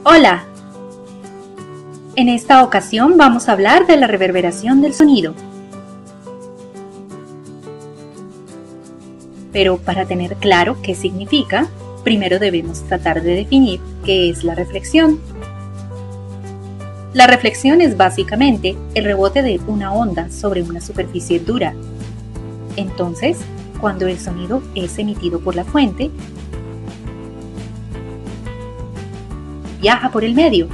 Hola, en esta ocasión vamos a hablar de la reverberación del sonido. Pero para tener claro qué significa, primero debemos tratar de definir qué es la reflexión. La reflexión es básicamente el rebote de una onda sobre una superficie dura. Entonces, cuando el sonido es emitido por la fuente, viaja por el medio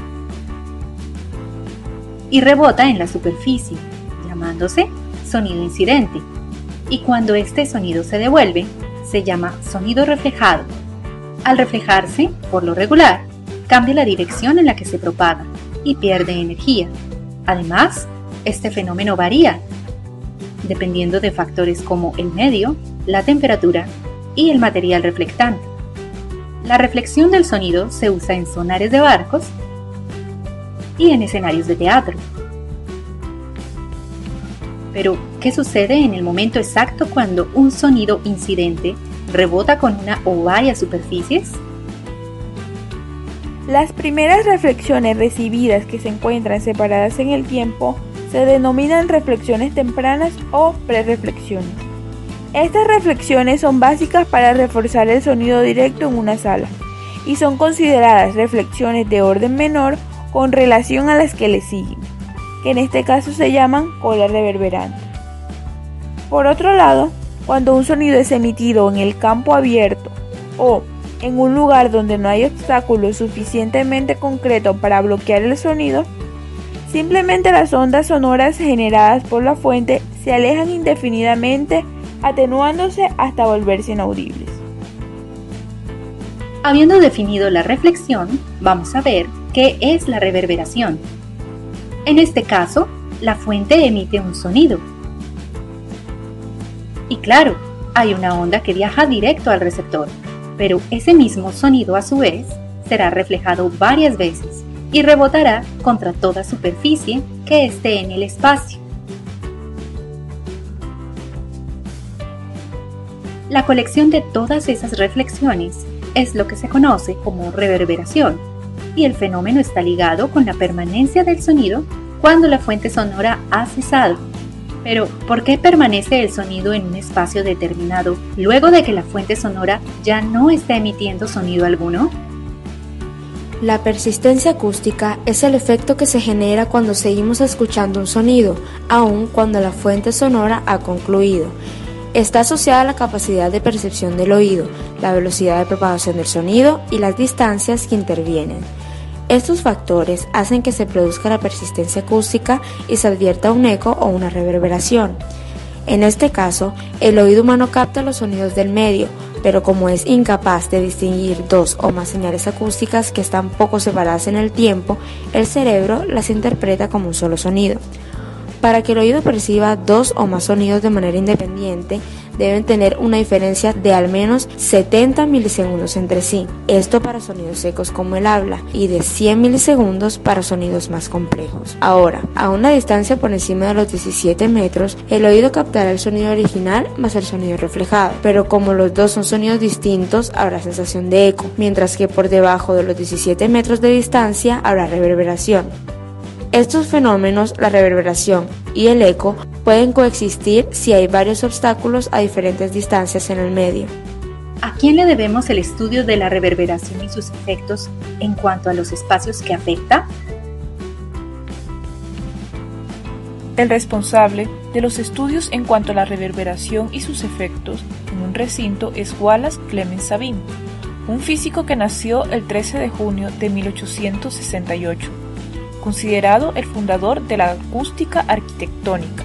y rebota en la superficie, llamándose sonido incidente. Y cuando este sonido se devuelve, se llama sonido reflejado. Al reflejarse, por lo regular, cambia la dirección en la que se propaga y pierde energía. Además, este fenómeno varía, dependiendo de factores como el medio, la temperatura y el material reflectante. La reflexión del sonido se usa en sonares de barcos y en escenarios de teatro. Pero, ¿qué sucede en el momento exacto cuando un sonido incidente rebota con una o varias superficies? Las primeras reflexiones recibidas que se encuentran separadas en el tiempo se denominan reflexiones tempranas o prereflexiones. Estas reflexiones son básicas para reforzar el sonido directo en una sala y son consideradas reflexiones de orden menor con relación a las que le siguen, que en este caso se llaman cola reverberante. Por otro lado, cuando un sonido es emitido en el campo abierto o en un lugar donde no hay obstáculo suficientemente concreto para bloquear el sonido, simplemente las ondas sonoras generadas por la fuente se alejan indefinidamente, atenuándose hasta volverse inaudibles. Habiendo definido la reflexión, vamos a ver qué es la reverberación. En este caso, la fuente emite un sonido. Y claro, hay una onda que viaja directo al receptor, pero ese mismo sonido a su vez será reflejado varias veces y rebotará contra toda superficie que esté en el espacio. La colección de todas esas reflexiones es lo que se conoce como reverberación, y el fenómeno está ligado con la permanencia del sonido cuando la fuente sonora ha cesado. Pero, ¿por qué permanece el sonido en un espacio determinado luego de que la fuente sonora ya no está emitiendo sonido alguno? La persistencia acústica es el efecto que se genera cuando seguimos escuchando un sonido, aun cuando la fuente sonora ha concluido. Está asociada a la capacidad de percepción del oído, la velocidad de propagación del sonido y las distancias que intervienen. Estos factores hacen que se produzca la persistencia acústica y se advierta un eco o una reverberación. En este caso, el oído humano capta los sonidos del medio, pero como es incapaz de distinguir dos o más señales acústicas que están poco separadas en el tiempo, el cerebro las interpreta como un solo sonido. Para que el oído perciba dos o más sonidos de manera independiente, deben tener una diferencia de al menos 70 milisegundos entre sí, esto para sonidos secos como el habla, y de 100 milisegundos para sonidos más complejos. Ahora, a una distancia por encima de los 17 metros, el oído captará el sonido original más el sonido reflejado, pero como los dos son sonidos distintos, habrá sensación de eco, mientras que por debajo de los 17 metros de distancia habrá reverberación. Estos fenómenos, la reverberación y el eco, pueden coexistir si hay varios obstáculos a diferentes distancias en el medio. ¿A quién le debemos el estudio de la reverberación y sus efectos en cuanto a los espacios que afecta? El responsable de los estudios en cuanto a la reverberación y sus efectos en un recinto es Wallace Clement Sabine, un físico que nació el 13 de junio de 1868. Considerado el fundador de la acústica arquitectónica.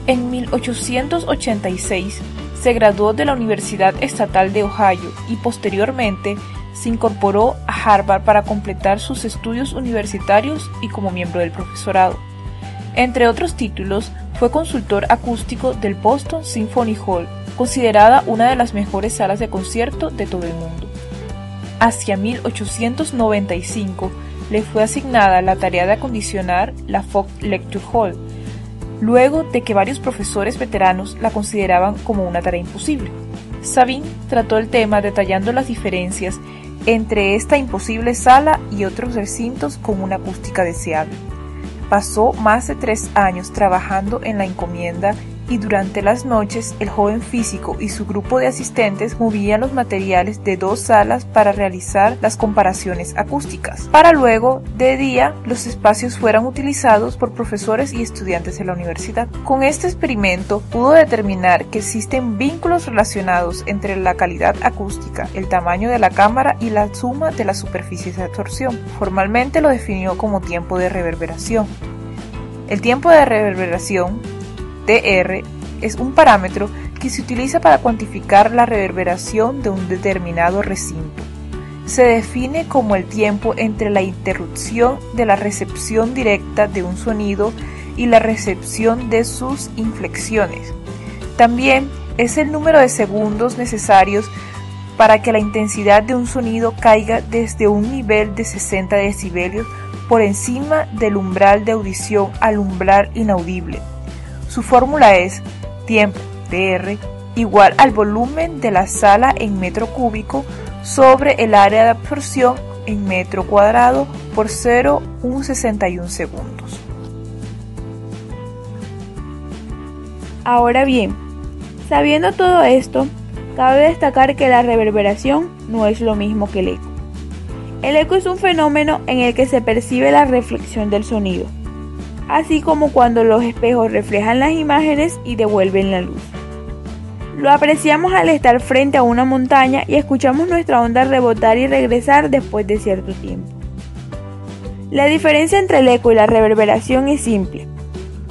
En 1886 se graduó de la Universidad Estatal de Ohio y posteriormente se incorporó a Harvard para completar sus estudios universitarios y como miembro del profesorado. Entre otros títulos, fue consultor acústico del Boston Symphony Hall, considerada una de las mejores salas de concierto de todo el mundo. Hacia 1895 le fue asignada la tarea de acondicionar la Folk Lecture Hall, luego de que varios profesores veteranos la consideraban como una tarea imposible. Sabine trató el tema detallando las diferencias entre esta imposible sala y otros recintos con una acústica deseable. Pasó más de 3 años trabajando en la encomienda y durante las noches el joven físico y su grupo de asistentes movían los materiales de 2 salas para realizar las comparaciones acústicas, para luego, de día, los espacios fueran utilizados por profesores y estudiantes de la universidad. Con este experimento pudo determinar que existen vínculos relacionados entre la calidad acústica, el tamaño de la cámara y la suma de las superficies de absorción. Formalmente lo definió como tiempo de reverberación. El tiempo de reverberación DR es un parámetro que se utiliza para cuantificar la reverberación de un determinado recinto. Se define como el tiempo entre la interrupción de la recepción directa de un sonido y la recepción de sus inflexiones. También es el número de segundos necesarios para que la intensidad de un sonido caiga desde un nivel de 60 decibelios por encima del umbral de audición al umbral inaudible. Su fórmula es tiempo dr igual al volumen de la sala en metro cúbico sobre el área de absorción en metro cuadrado por 0,61 segundos. Ahora bien, sabiendo todo esto, cabe destacar que la reverberación no es lo mismo que el eco. El eco es un fenómeno en el que se percibe la reflexión del sonido, así como cuando los espejos reflejan las imágenes y devuelven la luz. Lo apreciamos al estar frente a una montaña y escuchamos nuestra onda rebotar y regresar después de cierto tiempo. La diferencia entre el eco y la reverberación es simple.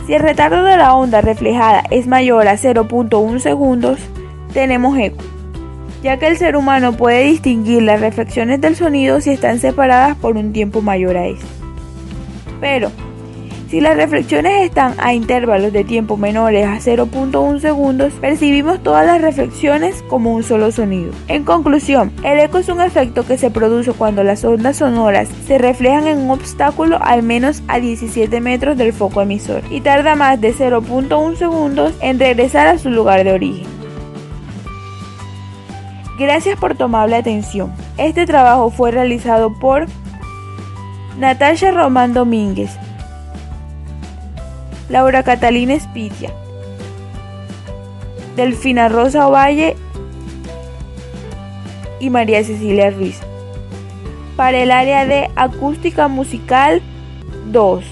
Si el retardo de la onda reflejada es mayor a 0,1 segundos, tenemos eco, ya que el ser humano puede distinguir las reflexiones del sonido si están separadas por un tiempo mayor a este. Pero, si las reflexiones están a intervalos de tiempo menores a 0,1 segundos, percibimos todas las reflexiones como un solo sonido. En conclusión, el eco es un efecto que se produce cuando las ondas sonoras se reflejan en un obstáculo al menos a 17 metros del foco emisor y tarda más de 0,1 segundos en regresar a su lugar de origen. Gracias por tu amable atención. Este trabajo fue realizado por Natasha Román Domínguez, Laura Catalina Espitia, Delfina Rosa Ovalle y María Cecilia Ruiz, para el área de Acústica Musical 2.